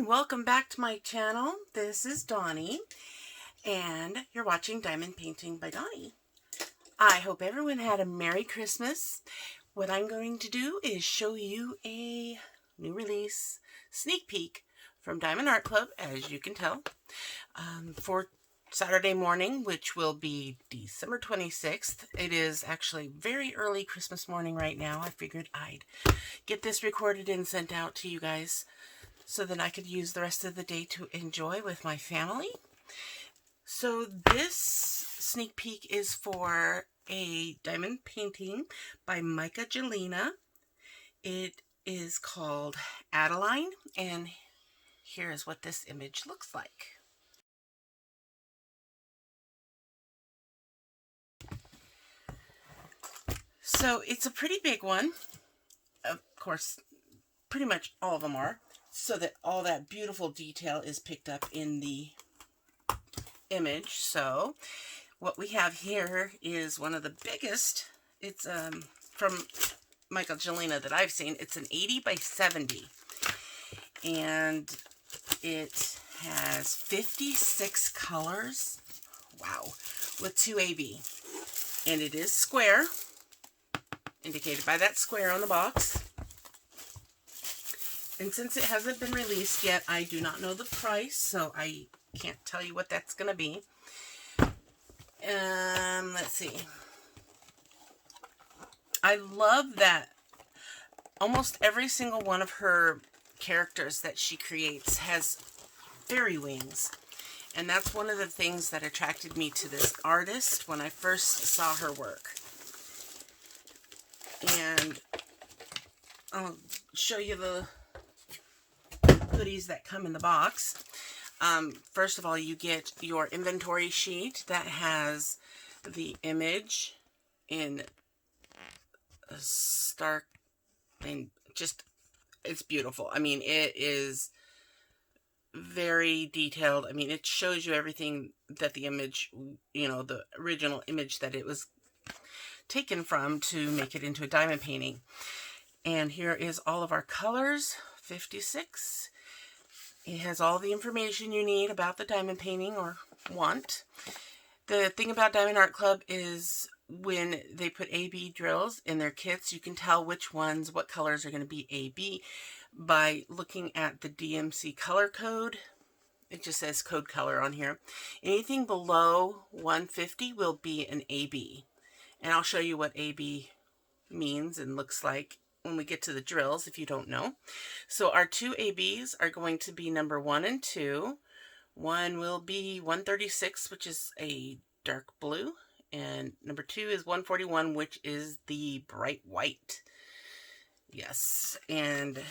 everyone, welcome back to my channel. This is Donnie and you're watching Diamond Painting by Donnie. I hope everyone had a Merry Christmas. What I'm going to do is show you a new release sneak peek from Diamond Art Club, as you can tell, for Saturday morning, which will be December 26th. It is actually very early Christmas morning right now. I figured I'd get this recorded and sent out to you guys so that I could use the rest of the day to enjoy with my family. So this sneak peek is for a diamond painting by Myka Jelina. It is called Adeline, and here's what this image looks like. So it's a pretty big one. Of course, pretty much all of them are, so that all that beautiful detail is picked up in the image. So what we have here is one of the biggest. It's from Myka Jelina that I've seen. It's an 80 by 70, and it has 56 colors. Wow, with 2 AB, and it is square, indicated by that square on the box. And since it hasn't been released yet, I do not know the price, so I can't tell you what that's going to be. Let's see. I love that almost every single one of her characters that she creates has fairy wings. And that's one of the things that attracted me to this artist when I first saw her work. And I'll show you the goodies that come in the box. First of all, you get your inventory sheet that has the image in a stark, and just, it's beautiful. I mean, it is very detailed. I mean, it shows you everything that the image, you know, the original image that it was taken from to make it into a diamond painting. And here is all of our colors, 56. It has all the information you need about the diamond painting or want. The thing about Diamond Art Club is when they put AB drills in their kits, you can tell which ones, what colors are going to be AB by looking at the DMC color code. It just says code color on here. Anything below 150 will be an AB. And I'll show you what AB means and looks like when we get to the drills, if you don't know. So our 2 ABs are going to be number 1 and 2. One will be 136, which is a dark blue, and number 2 is 141, which is the bright white. Yes, and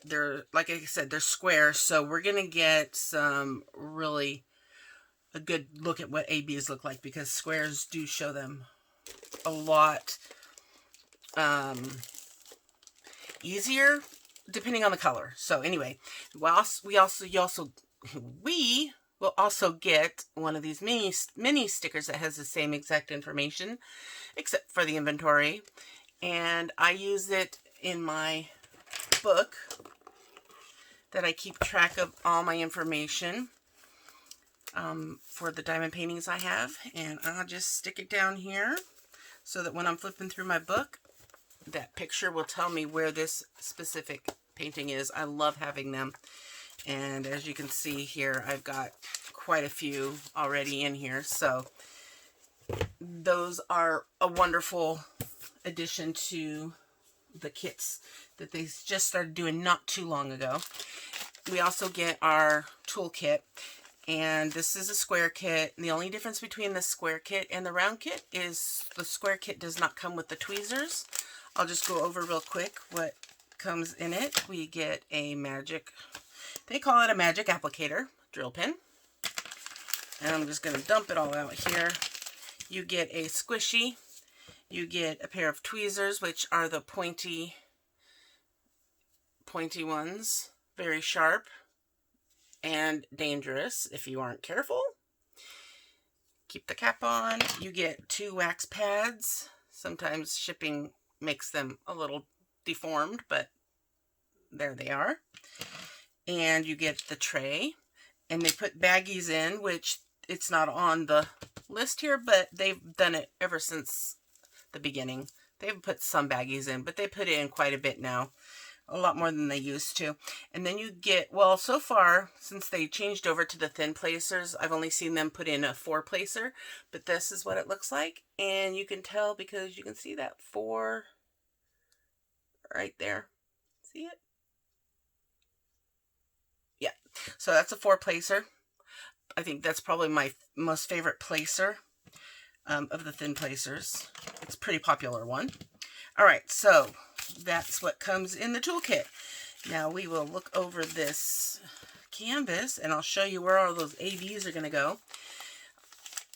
they're, like I said, they're square, so we're gonna get some really a good look at what ABs look like, because squares do show them a lot easier depending on the color. So anyway, we will also get one of these mini stickers that has the same exact information except for the inventory, and I use it in my book that I keep track of all my information for the diamond paintings I have, and I'll just stick it down here so that when I'm flipping through my book, that picture will tell me where this specific painting is. I love having them. And as you can see here, I've got quite a few already in here. So those are a wonderful addition to the kits that they just started doing not too long ago. We also get our toolkit. And this is a square kit. And the only difference between the square kit and the round kit is the square kit does not come with the tweezers. I'll just go over real quick what comes in it. We get a magic, they call it a magic applicator, drill pin. And I'm just going to dump it all out here. You get a squishy. You get a pair of tweezers, which are the pointy ones. Very sharp and dangerous if you aren't careful. Keep the cap on. You get 2 wax pads. Sometimes shipping makes them a little deformed, but there they are. and you get the tray, and they put baggies in, which it's not on the list here, but they've done it ever since the beginning. They've put some baggies in, but they put in quite a bit now. A lot more than they used to. And then you get, well, so far, since they changed over to the thin placers, I've only seen them put in a 4-placer, but this is what it looks like. And you can tell because you can see that 4 right there. See it? Yeah. So that's a 4-placer. I think that's probably my most favorite placer of the thin placers. It's a pretty popular one. All right, so that's what comes in the toolkit. Now we will look over this canvas, and I'll show you where all those ABs are going to go.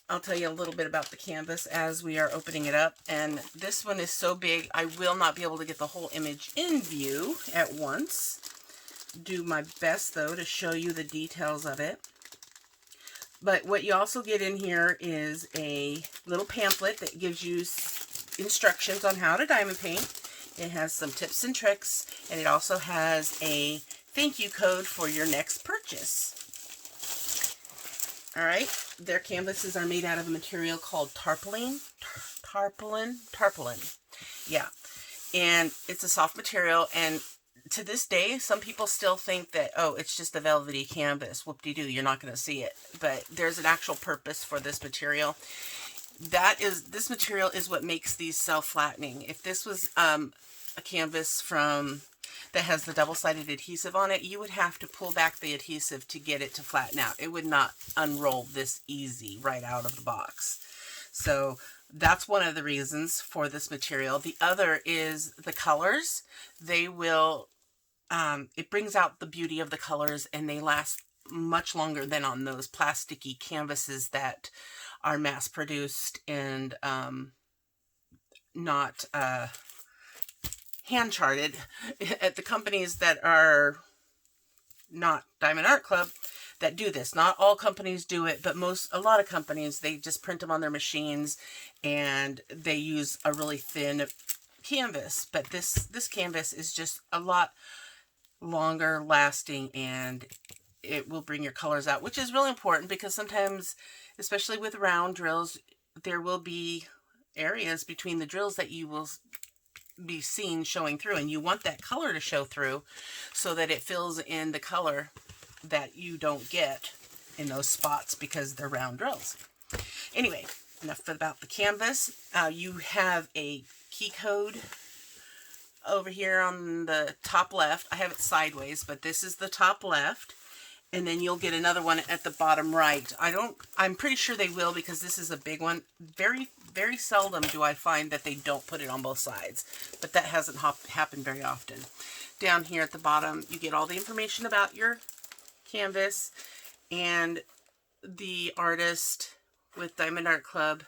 I'll tell you a little bit about the canvas as we are opening it up. And this one is so big, I will not be able to get the whole image in view at once. Do my best, though, to show you the details of it. But what you also get in here is a little pamphlet that gives you instructions on how to diamond paint. It has some tips and tricks, and it also has a thank you code for your next purchase. All right, their canvases are made out of a material called tarpaulin. Tarpaulin. Yeah, and it's a soft material, and to this day, some people still think that, oh, it's just a velvety canvas. Whoop-de-doo, you're not going to see it. But there's an actual purpose for this material. This material is what makes these self-flattening. If this was a canvas that has the double-sided adhesive on it, you would have to pull back the adhesive to get it to flatten out. It would not unroll this easy right out of the box. So that's one of the reasons for this material. The other is the colors. They will, it brings out the beauty of the colors, and they last much longer than on those plasticky canvases that are mass-produced and not hand-charted at the companies that are not Diamond Art Club that do this. Not all companies do it, but a lot of companies, they just print them on their machines and they use a really thin canvas. But this canvas is just a lot longer lasting, and it will bring your colors out, which is really important because sometimes, especially with round drills, there will be areas between the drills that you will be seen showing through, and you want that color to show through so that it fills in the color that you don't get in those spots because they're round drills. Anyway, enough about the canvas. You have a key code over here on the top left. I have it sideways, but this is the top left. And then you'll get another one at the bottom right. I'm pretty sure they will because this is a big one. Very, very seldom do I find that they don't put it on both sides. But that hasn't happened very often. Down here at the bottom, you get all the information about your canvas and the artist with Diamond Art Club,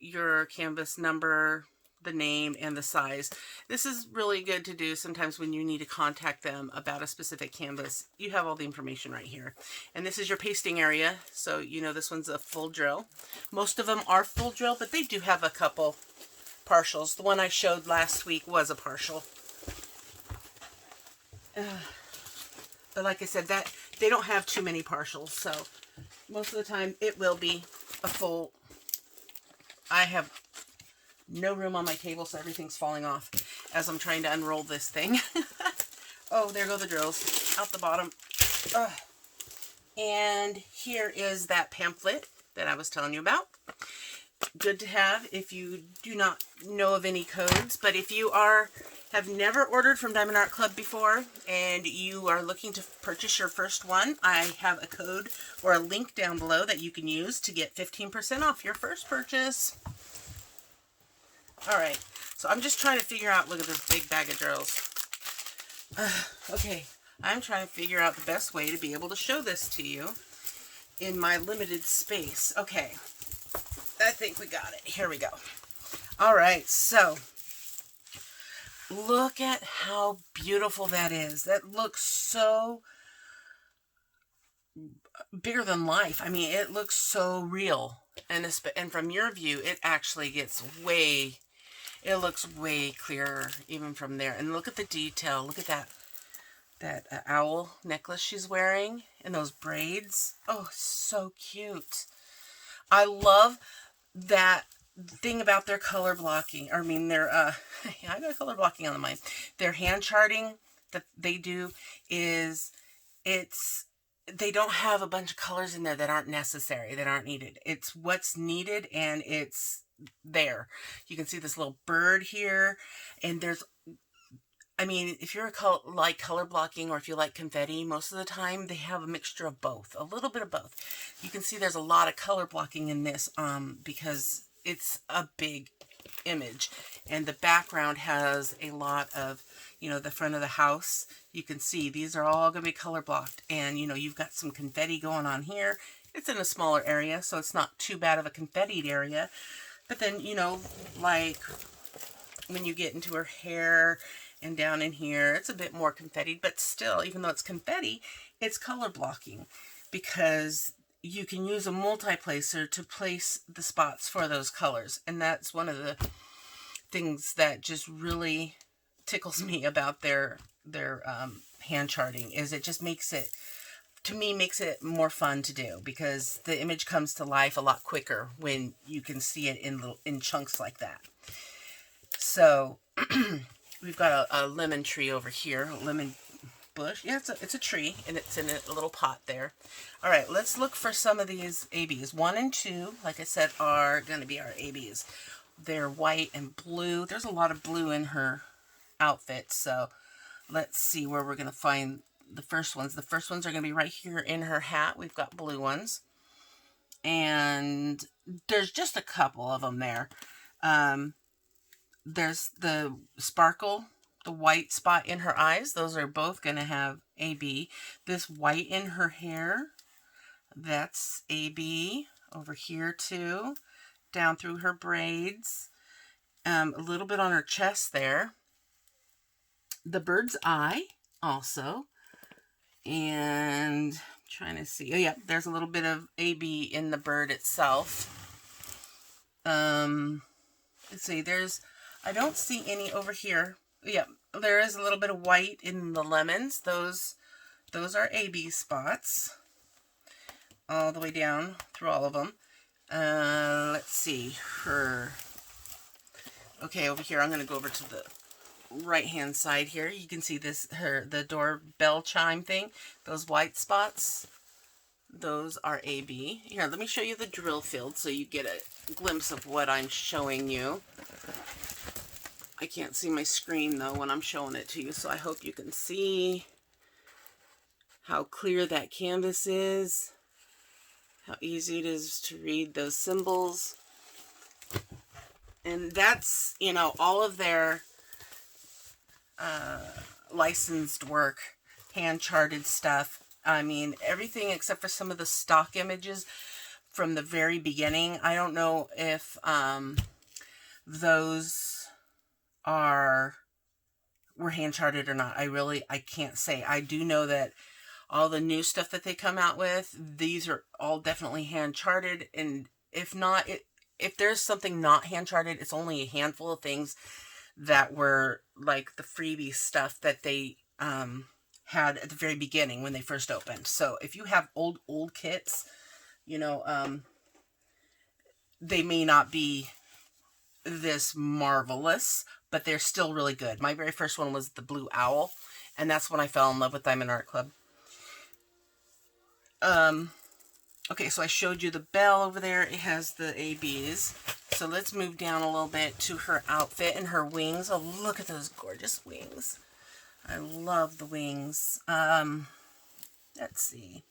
your canvas number, the name, and the size. This is really good to do sometimes when you need to contact them about a specific canvas. You have all the information right here. And this is your pasting area, so you know this one's a full drill. Most of them are full drill, but they do have a couple partials. The one I showed last week was a partial. But like I said, they don't have too many partials, so most of the time it will be a full. I have no room on my table, so everything's falling off as I'm trying to unroll this thing. Oh, there go the drills out the bottom. And here is that pamphlet that I was telling you about. Good to have if you do not know of any codes. But if you have never ordered from Diamond Art Club before and you are looking to purchase your first one, I have a code or a link down below that you can use to get 15% off your first purchase. Alright, so I'm just trying to figure out, look at this big bag of drills. Okay, I'm trying to figure out the best way to be able to show this to you in my limited space. Okay, I think we got it. Here we go. Alright, so look at how beautiful that is. That looks so bigger than life. I mean, it looks so real. And from your view, it actually gets it looks way clearer even from there. And look at the detail. Look at that. that owl necklace she's wearing and those braids. Oh, so cute. I love that thing about their color blocking. I mean, their, yeah, I got color blocking on mine. Their hand charting that they do is, they don't have a bunch of colors in there that aren't necessary, that aren't needed. It's what's needed, and it's there. You can see this little bird here, and there's, I mean, if you're like color blocking, or if you like confetti, most of the time they have a mixture of both, a little bit of both. You can see there's a lot of color blocking in this because it's a big image, and the background has a lot of, you know, the front of the house. You can see these are all going to be color blocked, and you know, you've got some confetti going on here. It's in a smaller area, so it's not too bad of a confetti area. But then, you know, like when you get into her hair and down in here, it's a bit more confetti, but still, even though it's confetti, it's color blocking, because you can use a multi-placer to place the spots for those colors. And that's one of the things that just really tickles me about their hand charting, is it just makes it, to me, makes it more fun to do, because the image comes to life a lot quicker when you can see it in chunks like that. So we've got a lemon tree over here, a lemon bush. Yeah, it's a tree, and it's in a little pot there. All right, let's look for some of these ABs. 1 and 2, like I said, are going to be our ABs. They're white and blue. There's a lot of blue in her outfit, so let's see where we're going to find the first ones. The first ones are going to be right here in her hat. We've got blue ones, and there's just a couple of them there. There's the sparkle, the white spot in her eyes. Those are both going to have AB. This white in her hair, that's AB. Over here too, down through her braids. A little bit on her chest there. The bird's eye also. And I'm trying to see. Oh yeah, there's a little bit of AB in the bird itself. Let's see, I don't see any over here. Yeah, there is a little bit of white in the lemons. Those are AB spots all the way down through all of them. Let's see, okay, over here, I'm going to go over to the right hand side here. You can see the doorbell chime thing. Those white spots, those are AB. Here, let me show you the drill field so you get a glimpse of what I'm showing you. I can't see my screen though when I'm showing it to you, so I hope you can see how clear that canvas is, how easy it is to read those symbols. And that's, you know, all of their licensed work, hand charted stuff. I mean, everything except for some of the stock images from the very beginning. I don't know if those were hand charted or not. I can't say. I do know that all the new stuff that they come out with, these are all definitely hand charted. And if not, if there's something not hand charted, it's only a handful of things that were like the freebie stuff that they had at the very beginning when they first opened. So if you have old kits, you know, they may not be this marvelous, but they're still really good. My very first one was the Blue Owl, and that's when I fell in love with Diamond Art Club. Okay, so I showed you the bell over there. It has the ABs. So let's move down a little bit to her outfit and her wings. Oh, look at those gorgeous wings. I love the wings. Let's see.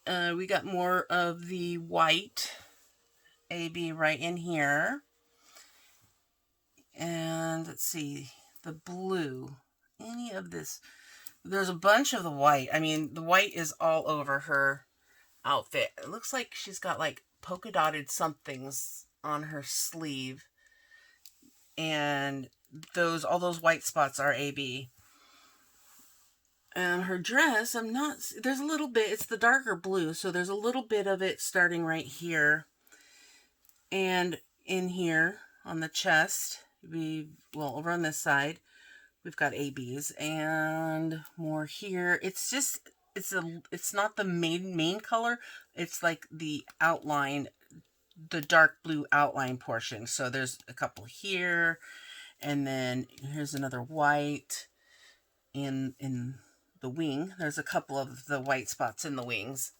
We got more of the white AB right in here. And let's see, the blue. Any of this. There's a bunch of the white. I mean, the white is all over her outfit. It looks like she's got like polka dotted somethings on her sleeve. And all those white spots are AB. And her dress, there's a little bit, it's the darker blue, so there's a little bit of it starting right here. And in here on the chest, well, over on this side, we've got ABs and more here. It's just, it's not the main color. It's like the outline, the dark blue outline portion. So there's a couple here, and then here's another white in the wing. There's a couple of the white spots in the wings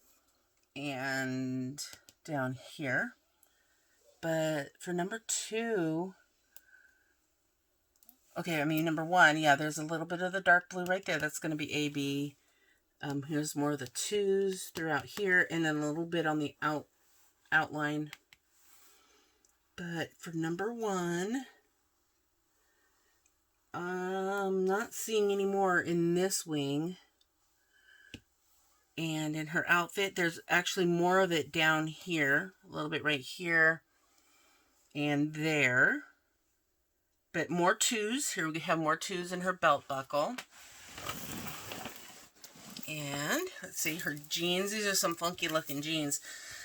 and down here. But for number 2, okay, I mean, number 1, yeah, there's a little bit of the dark blue right there. That's going to be AB. Here's more of the 2s throughout here, and then a little bit on the outline. But for number 1, I'm not seeing any more in this wing. And in her outfit, there's actually more of it down here, a little bit right here and there. But more 2s. Here we have more 2s in her belt buckle. And let's see, her jeans. These are some funky looking jeans.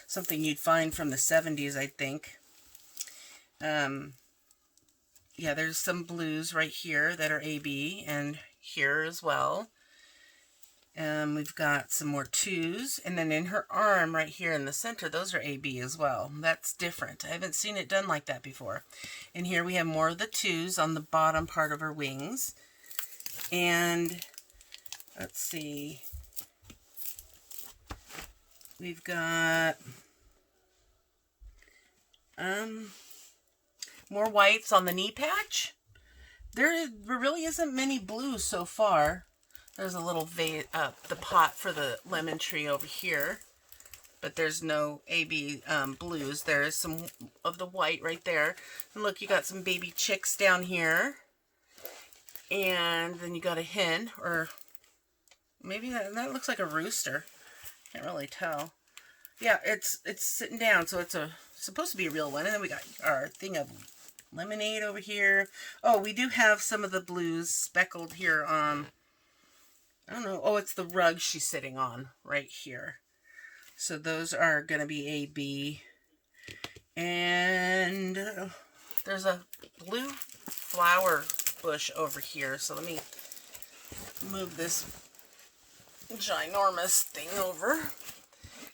Something you'd find from the 70s, I think. Yeah, there's some blues right here that are AB, and here as well. We've got some more 2s, and then in her arm right here in the center, those are AB as well. That's different. I haven't seen it done like that before. And here we have more of the 2s on the bottom part of her wings. And let's see, we've got more whites on the knee patch. There really isn't many blues so far. There's a little the pot for the lemon tree over here, but there's no AB blues. There is some of the white right there. And look, you got some baby chicks down here. And then you got a hen, or maybe that looks like a rooster. Can't really tell. Yeah, it's sitting down, so it's supposed to be a real one. And then we got our thing of lemonade over here. Oh, we do have some of the blues speckled here on, I don't know. Oh, it's the rug she's sitting on right here. So those are going to be AB. And there's a blue flower bush over here. So let me move this ginormous thing over.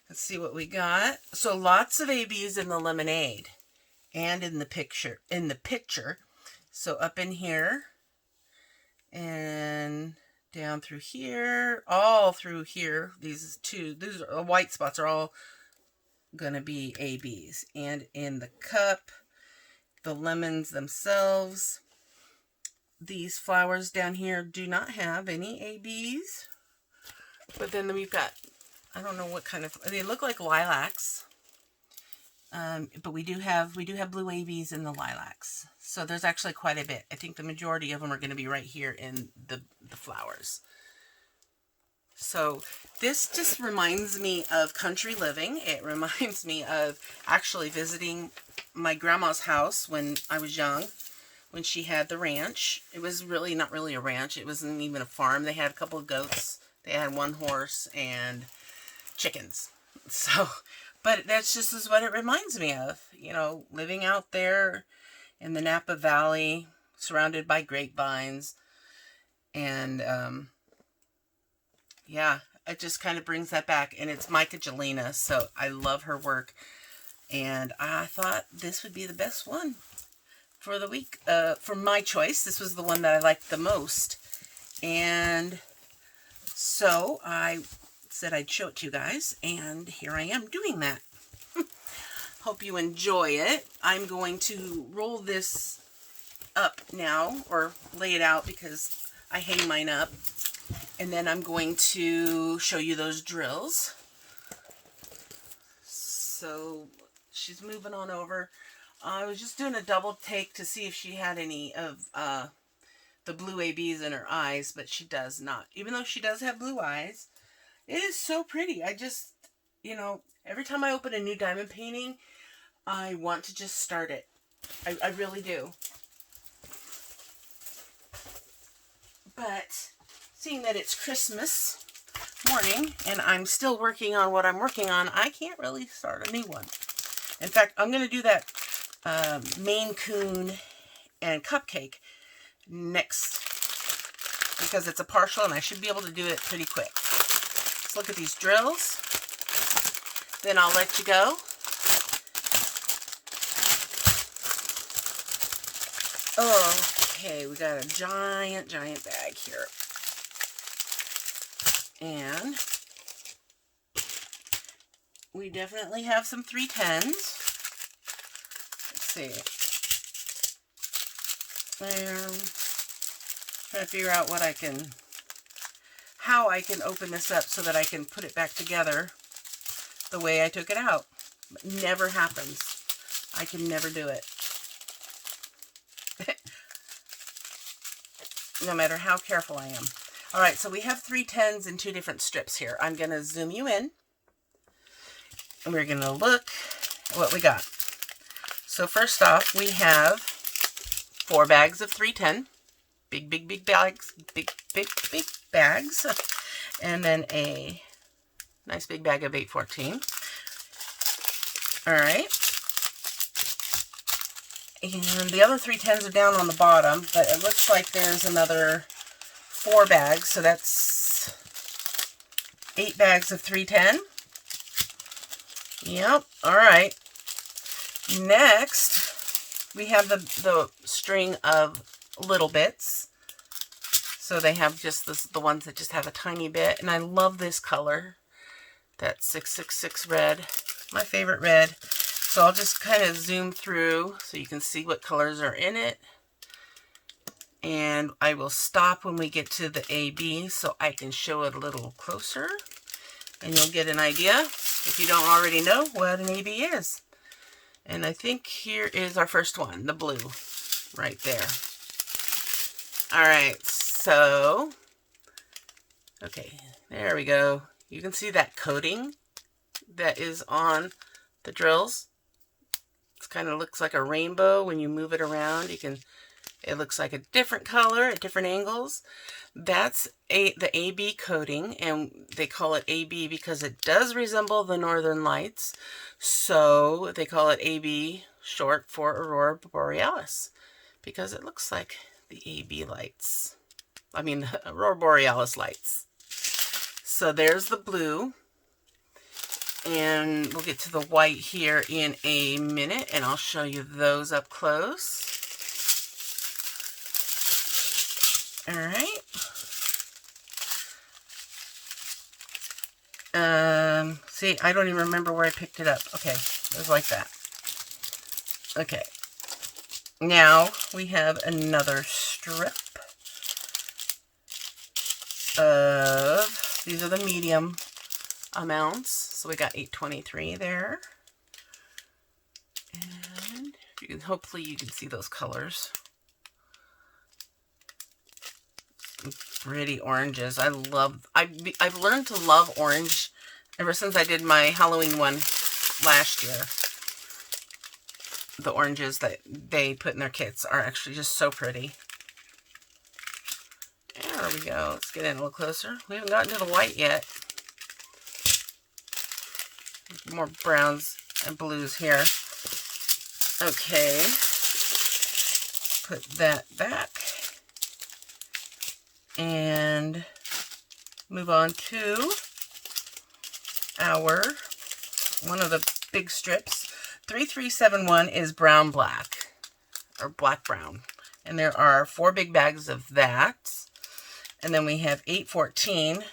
Let's see what we got. So lots of ABs in the lemonade and in the picture. So up in here and down through here, all through here. These are white spots, are all gonna be ABs. And in the cup, the lemons themselves, these flowers down here do not have any ABs. But then we've got, I don't know what kind of, they look like lilacs. But we do have blue ABs in the lilacs. So there's actually quite a bit. I think the majority of them are going to be right here in the flowers. So this just reminds me of country living. It reminds me of actually visiting my grandma's house when I was young, when she had the ranch. It was really not really a ranch. It wasn't even a farm. They had a couple of goats. They had 1 horse and chickens. So, but that's just is what it reminds me of. You know, living out there in the Napa Valley, surrounded by grapevines. And, yeah, it just kind of brings that back. And it's Myka Jelina, so I love her work. And I thought this would be the best one for the week. For my choice, this was the one that I liked the most. And so I said I'd show it to you guys, and here I am doing that. Hope you enjoy it. I'm going to roll this up now, or lay it out because I hang mine up. And then I'm going to show you those drills. So she's moving on over. I was just doing a double take to see if she had any of the blue ABs in her eyes, but she does not. Even though she does have blue eyes, it is so pretty. I just, you know, every time I open a new diamond painting, I want to just start it. I really do. But seeing that it's Christmas morning and I'm still working on what I'm working on, I can't really start a new one. In fact, I'm going to do that Maine Coon and Cupcake next because it's a partial and I should be able to do it pretty quick. Let's look at these drills. Then I'll let you go. Okay, we got a giant bag here. And we definitely have some 310s. Let's see. Trying to figure out how I can open this up so that I can put it back together the way I took it out. But never happens. I can never do it. No matter how careful I am. All right, so we have 310s in 2 different strips here. I'm going to zoom you in. And we're going to look at what we got. So first off, we have 4 bags of 310. Big bags. Big bags. And then a nice big bag of 814. All right. And the other 310s are down on the bottom, but it looks like there's another 4 bags, so that's 8 bags of 310. Yep, all right. Next, we have the string of little bits. So they have just the ones that just have a tiny bit, and I love this color, that 666 red, my favorite red. So I'll just kind of zoom through so you can see what colors are in it. And I will stop when we get to the AB so I can show it a little closer. And you'll get an idea, if you don't already know, what an AB is. And I think here is our first one, the blue, right there. All right, so, okay, there we go. You can see that coating that is on the drills. It kind of looks like a rainbow when you move it around. It looks like a different color at different angles. That's the AB coating, and they call it AB because it does resemble the Northern Lights. So they call it AB, short for Aurora Borealis, because it looks like the AB lights. I mean, the Aurora Borealis lights. So there's the blue. And we'll get to the white here in a minute, and I'll show you those up close. All right. See, I don't even remember where I picked it up. Okay, it was like that. Okay. Now we have another strip of, these are the medium amounts. So we got 823 there. And you can, hopefully you can see those colors. Pretty oranges. I've learned to love orange ever since I did my Halloween one last year. The oranges that they put in their kits are actually just so pretty. There we go. Let's get in a little closer. We haven't gotten to the white yet. More browns and blues here. Okay. Put that back. And move on to our one of the big strips. 3371 is brown black, or black brown. And there are 4 big bags of that. And then we have 814.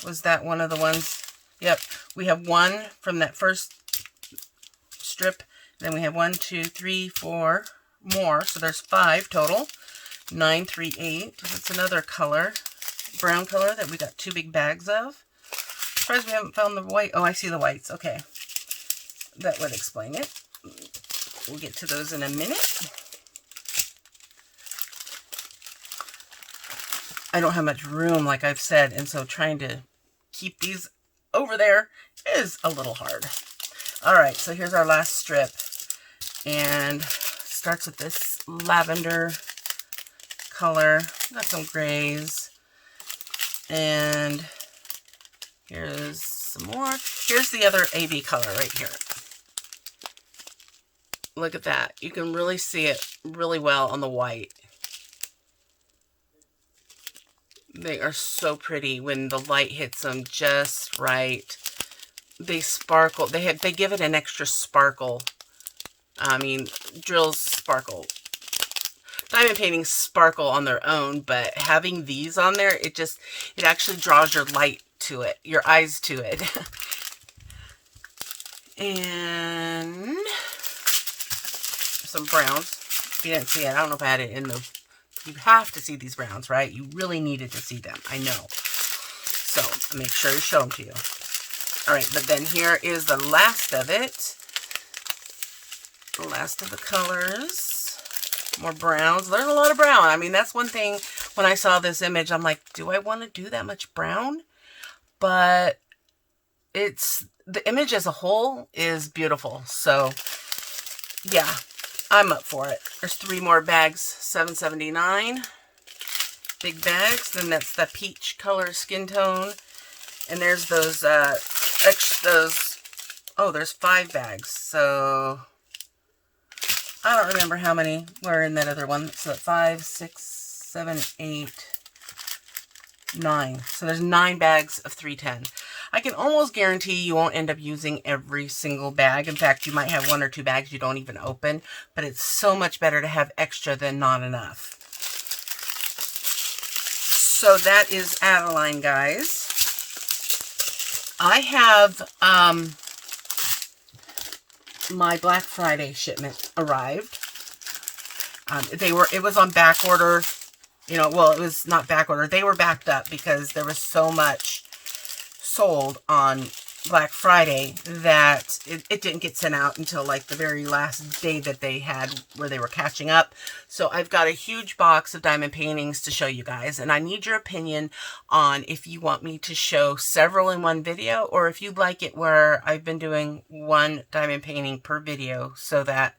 Was that one of the ones? Yep. We have 1 from that first strip. Then we have 1, 2, 3, 4 more. So there's 5 total. 938. That's another color, brown color that we got 2 big bags of. Surprised we haven't found the white. Oh, I see the whites. Okay. That would explain it. We'll get to those in a minute. I don't have much room, like I've said, and so trying to keep these over there is a little hard. All right, so here's our last strip, and starts with this lavender color. Got some grays, and here's some more. Here's the other AB color right here. Look at that. You can really see it really well on the white. They are so pretty when the light hits them just right. They sparkle. They give it an extra sparkle. I mean, drills sparkle. Diamond paintings sparkle on their own, but having these on there, it actually draws your light to it, your eyes to it. And some browns. If you didn't see it, I don't know if I had it in the... You have to see these browns, right? You really needed to see them. I know. So, I'll make sure to show them to you. All right, but then here is the last of it. The last of the colors. More browns. There's a lot of brown. I mean, that's one thing. When I saw this image, I'm like, do I want to do that much brown? But the image as a whole is beautiful. So, yeah, I'm up for it. There's 3 more bags, $7.79. Big bags. Then that's the peach color skin tone. And there's those, oh, there's 5 bags. So... I don't remember how many were in that other one. So 5, 6, 7, 8, 9. So there's 9 bags of 310. I can almost guarantee you won't end up using every single bag. In fact, you might have 1 or 2 bags you don't even open. But it's so much better to have extra than not enough. So that is Adeline, guys. I have... my Black Friday shipment arrived. It was on back order, you know, well, it was not back order. They were backed up because there was so much sold on Black Friday that it didn't get sent out until like the very last day that they had where they were catching up. So I've got a huge box of diamond paintings to show you guys, and I need your opinion on if you want me to show several in one video or if you'd like it where I've been doing 1 diamond painting per video, so that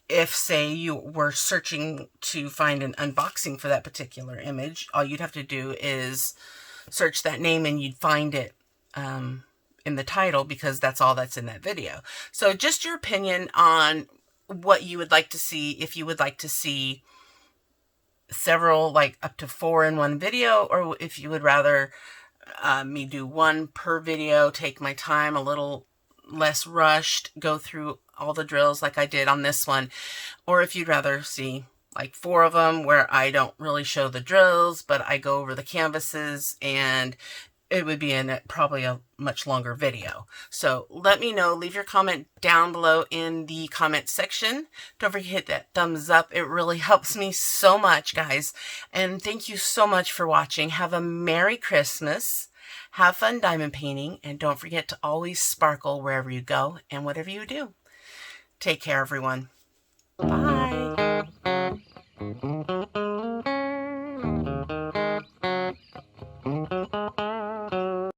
if, say, you were searching to find an unboxing for that particular image, all you'd have to do is search that name and you'd find it in the title, because that's all that's in that video. So just your opinion on what you would like to see, if you would like to see several, like up to 4 in one video, or if you would rather me do 1 per video, take my time, a little less rushed, go through all the drills like I did on this one, or if you'd rather see like 4 of them where I don't really show the drills, but I go over the canvases, and it would be in probably a much longer video. So let me know. Leave your comment down below in the comment section. Don't forget to hit that thumbs up. It really helps me so much, guys. And thank you so much for watching. Have a Merry Christmas. Have fun diamond painting. And don't forget to always sparkle wherever you go and whatever you do. Take care, everyone. Bye.